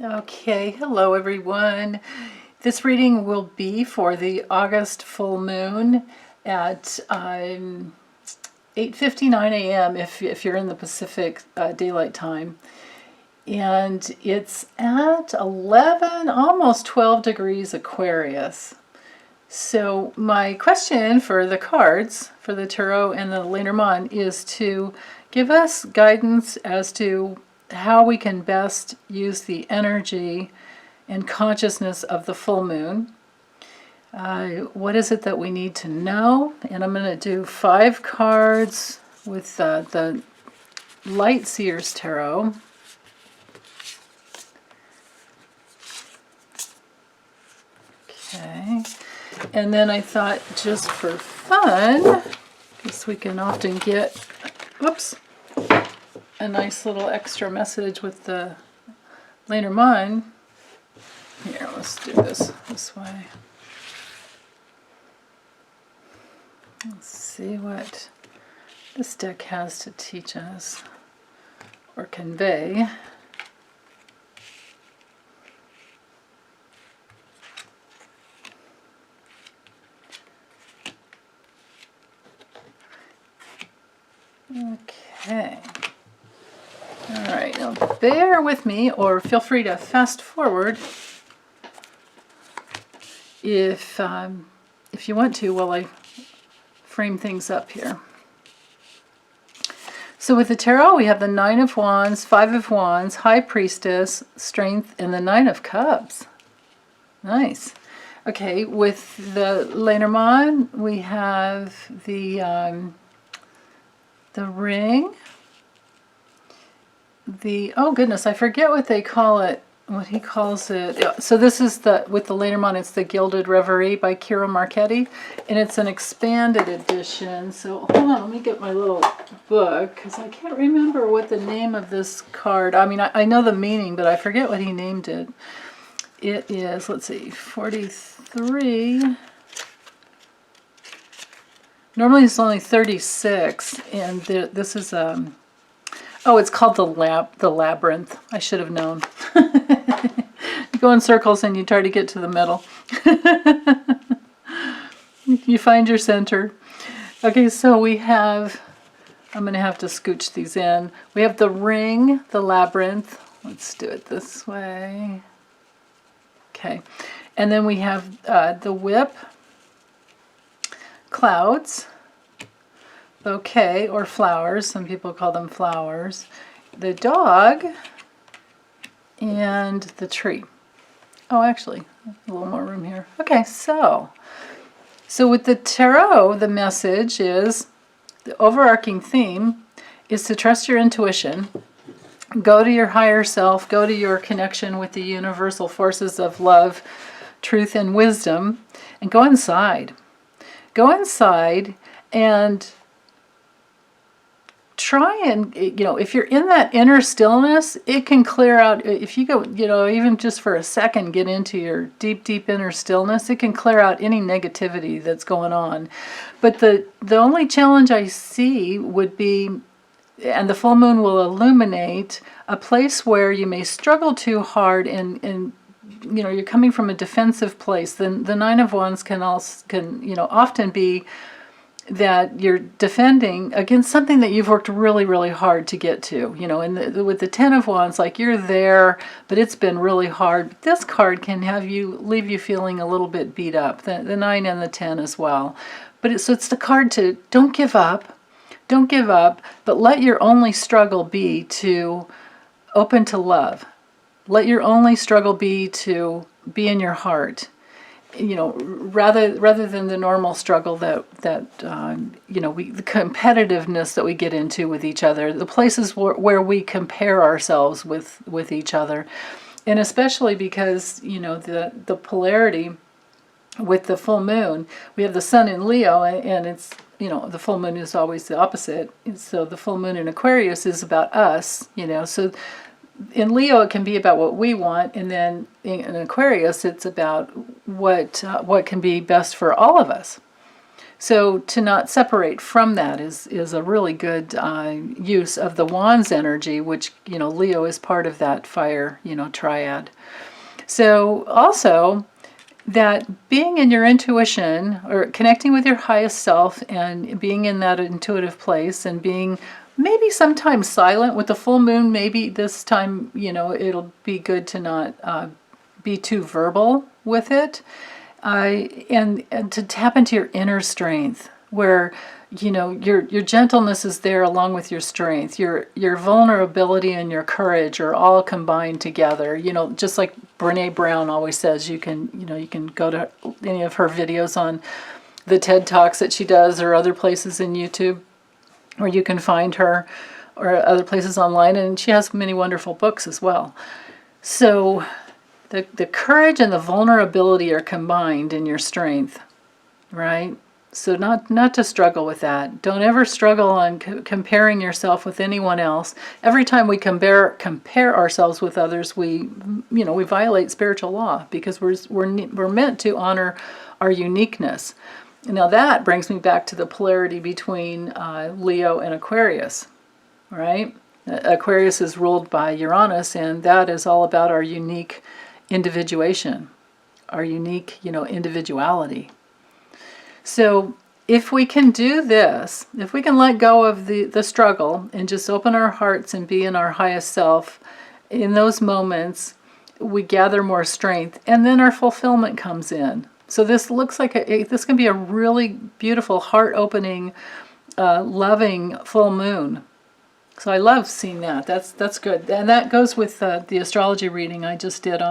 Okay, hello everyone. This reading will be for the August full moon at 8:59 a.m. if you're in the Pacific Daylight Time. And it's at 11, almost 12 degrees Aquarius. So my question for the cards, for the Tarot and the LeNormand, is to give us guidance as to how we can best use the energy and consciousness of the full moon. What is it that we need to know? And I'm going to do 5 cards with the Light Seers Tarot. Okay. And then I thought, just for fun, because we can often get, whoops, a nice little extra message with the LeNormand. Here, let's do this way. Let's see what this deck has to teach us or convey. Okay. All right, now bear with me, or feel free to fast forward if you want to while I frame things up here. So with the Tarot, we have the 9 of Wands, 5 of Wands, High Priestess, Strength, and the 9 of Cups. Nice. Okay, with the LeNormand, we have the Ring. Oh goodness, I forget what they call it, what he calls it. So this is with the LeNormand, it's the Gilded Reverie by Kira Marchetti, and it's an expanded edition. So hold on, let me get my little book, because I can't remember what the name of this card, I mean, I know the meaning, but I forget what he named it. It is, let's see, 43. Normally it's only 36, and this is oh, it's called the Labyrinth. I should have known. You go in circles and you try to get to the middle. You find your center. Okay, so we have, I'm going to have to scooch these in. We have the Ring, the Labyrinth. Let's do it this way. Okay, and then we have the Whip, Clouds, Bouquet, or flowers. Some people call them flowers. The Dog, and the Tree. Oh, actually, a little more room here. Okay, so with the Tarot, the message is, the overarching theme is to trust your intuition, go to your higher self, go to your connection with the universal forces of love, truth, and wisdom, and go inside. Go inside and try and, if you're in that inner stillness, it can clear out. If you go, even just for a second, get into your deep, deep inner stillness, it can clear out any negativity that's going on. But the only challenge I see would be, and the full moon will illuminate, a place where you may struggle too hard and you're coming from a defensive place. Then the 9 of Wands can often be that you're defending against something that you've worked really, really hard to get to. And with the 10 of Wands, like, you're there, but it's been really hard. This card can leave you feeling a little bit beat up. The 9 and the 10 as well. But it's the card to don't give up. Don't give up, but let your only struggle be to open to love. Let your only struggle be to be in your heart. Rather than the normal struggle that the competitiveness that we get into with each other, the places where we compare ourselves with each other, and especially because the polarity with the full moon, we have the Sun in Leo, and it's the full moon is always the opposite. So the full moon in Aquarius is about us, so. In Leo, it can be about what we want, and then in Aquarius, it's about what can be best for all of us. So to not separate from that is a really good use of the Wands energy, which, you know, Leo is part of that fire, you know, triad. So also that being in your intuition or connecting with your highest self and being in that intuitive place and being maybe sometimes silent with the full moon, maybe this time, you know, it'll be good to not be too verbal with it. And to tap into your inner strength, where, you know, your gentleness is there along with your strength, your vulnerability and your courage are all combined together. You know, just like Brene Brown always says, you can go to any of her videos on the TED Talks that she does, or other places in YouTube where you can find her, or other places online, and she has many wonderful books as well. So the courage and the vulnerability are combined in your strength, right? So not to struggle with that. Don't ever struggle on comparing yourself with anyone else. Every time we compare ourselves with others, we violate spiritual law, because we're meant to honor our uniqueness. Now that brings me back to the polarity between Leo and Aquarius, right? Aquarius is ruled by Uranus, and that is all about our unique individuation, our unique, individuality. So if we can do this, if we can let go of the struggle and just open our hearts and be in our highest self, in those moments we gather more strength, and then our fulfillment comes in. So this looks like this can be a really beautiful, heart-opening, loving full moon. So I love seeing that. That's good, and that goes with the astrology reading I just did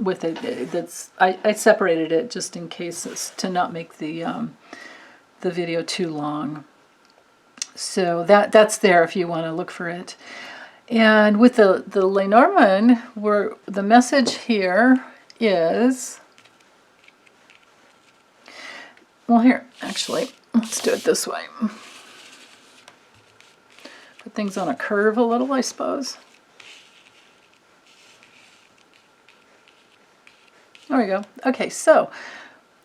with it. I separated it just in case to not make the video too long. So that's there if you want to look for it. And with the LeNormand, the message here is, well, here actually, let's do it this way. Put things on a curve a little, I suppose. There we go. Okay, so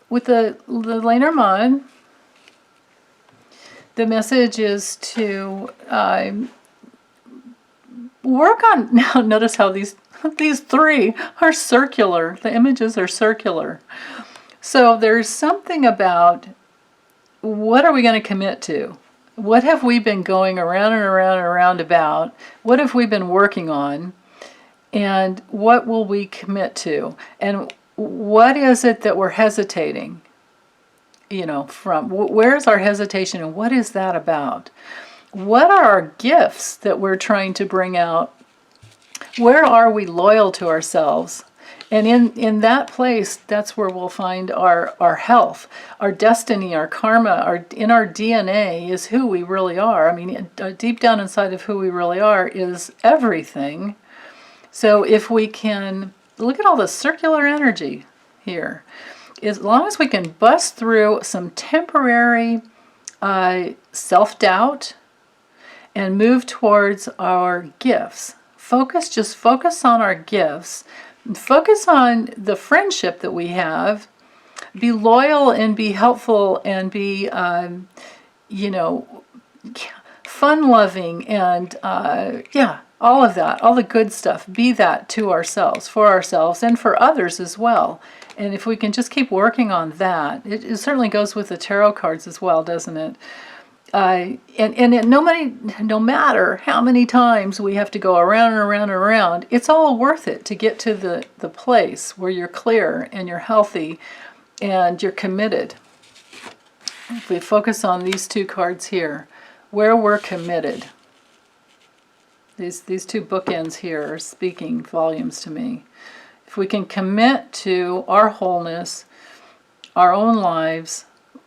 with the LeNormand, the message is to work on, now notice how these three are circular. The images are circular. So there's something about, what are we going to commit to? What have we been going around and around and around about? What have we been working on? And what will we commit to? And what is it that we're hesitating? From where's our hesitation, and what is that about? What are our gifts that we're trying to bring out? Where are we loyal to ourselves? And in that place, that's where we'll find our health, our destiny, our karma. In our DNA is who we really are. I mean, deep down inside of who we really are is everything. So if we can, look at all the circular energy here. As long as we can bust through some temporary self-doubt and move towards our gifts. Just focus on our gifts. Focus on the friendship that we have. Be loyal and be helpful and be, fun-loving and, all of that, all the good stuff. Be that to ourselves, for ourselves, and for others as well. And if we can just keep working on that, it certainly goes with the tarot cards as well, doesn't it? No matter how many times we have to go around and around and around, it's all worth it to get to the place where you're clear and you're healthy and you're committed. If we focus on these two cards here, where we're committed. These two bookends here are speaking volumes to me. If we can commit to our wholeness, our own lives,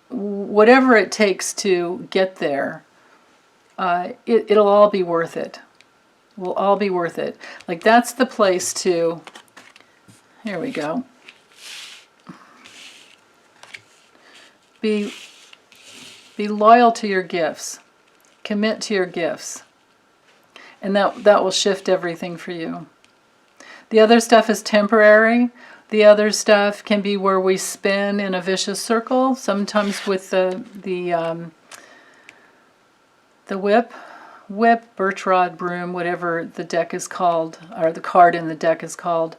whatever it takes to get there, it'll all be worth it. Will all be worth it. Like, that's the place to, here we go. Be loyal to your gifts. Commit to your gifts. And that will shift everything for you. The other stuff is temporary. The other stuff can be where we spin in a vicious circle, sometimes with the whip, birch rod, broom, whatever the deck is called, or the card in the deck is called.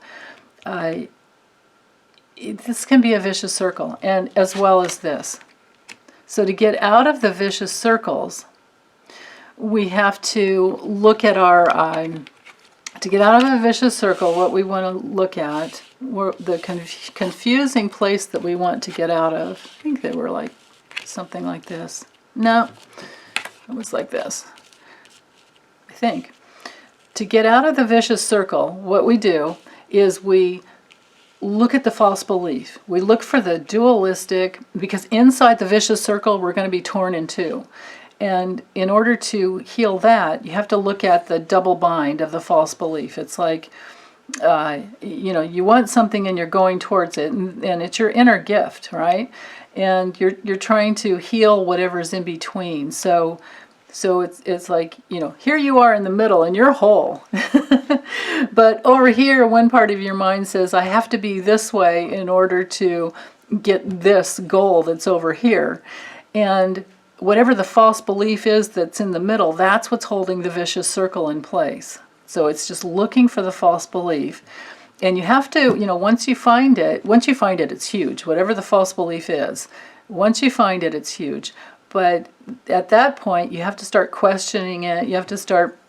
This can be a vicious circle, and as well as this. So to get out of the vicious circles, we have to look at our, to get out of a vicious circle, what we want to look at, the confusing place that we want to get out of. I think they were like something like this. No, it was like this, I think. To get out of the vicious circle, what we do is we look at the false belief. We look for the dualistic, because inside the vicious circle we're going to be torn in two. And in order to heal that, you have to look at the double bind of the false belief. It's like, you know, you want something and you're going towards it, and it's your inner gift, right? And you're trying to heal whatever's in between. So it's like, you know, here you are in the middle and you're whole. But over here, one part of your mind says, I have to be this way in order to get this goal that's over here. And whatever the false belief is that's in the middle, that's what's holding the vicious circle in place. So it's just looking for the false belief. And you have to, you know, once you find it, it's huge. Whatever the false belief is, once you find it, it's huge. But at that point, you have to start questioning it. You have to start,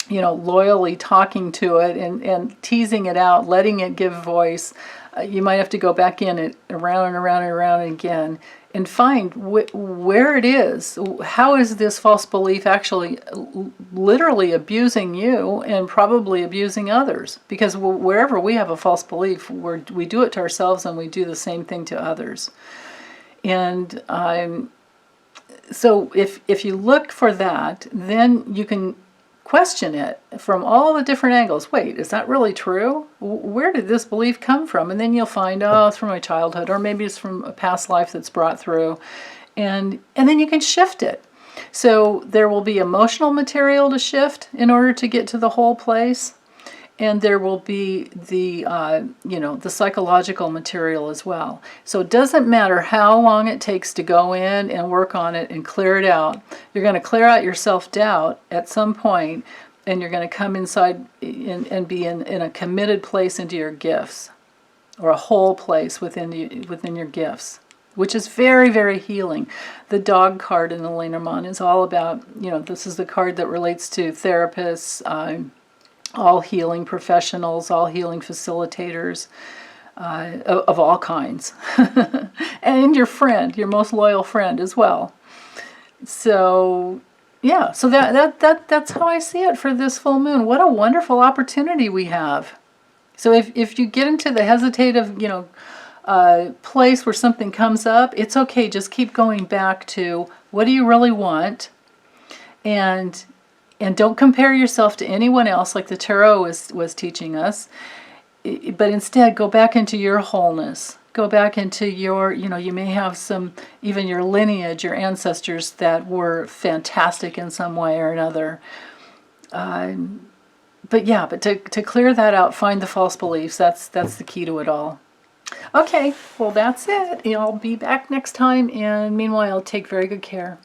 you know, loyally talking to it and teasing it out, letting it give voice. You might have to go back in it around and around and around again and find where it is. How is this false belief actually literally abusing you and probably abusing others? Because wherever we have a false belief, we do it to ourselves and we do the same thing to others. And so if you look for that, then you can question it from all the different angles. Wait, is that really true? Where did this belief come from? And then you'll find, oh, it's from my childhood, or maybe it's from a past life that's brought through. And then you can shift it. So there will be emotional material to shift in order to get to the whole place. And there will be the, you know, the psychological material as well. So it doesn't matter how long it takes to go in and work on it and clear it out. You're going to clear out your self-doubt at some point, and you're going to come inside and be in a committed place into your gifts, or a whole place within your gifts, which is very, very healing. The dog card in the LeNormand is all about, you know, this is the card that relates to therapists, all healing professionals, all healing facilitators of all kinds. And your friend, your most loyal friend as well. So yeah, so that's how I see it for this full moon. What a wonderful opportunity we have. So if you get into the hesitative, you know, place where something comes up, it's okay. Just keep going back to, what do you really want? And don't compare yourself to anyone else like the tarot was teaching us, but instead go back into your wholeness. Go back into your, you know, you may have some, even your lineage, your ancestors that were fantastic in some way or another. But yeah, but to clear that out, find the false beliefs, that's the key to it all. Okay, well that's it. I'll be back next time, and meanwhile, take very good care.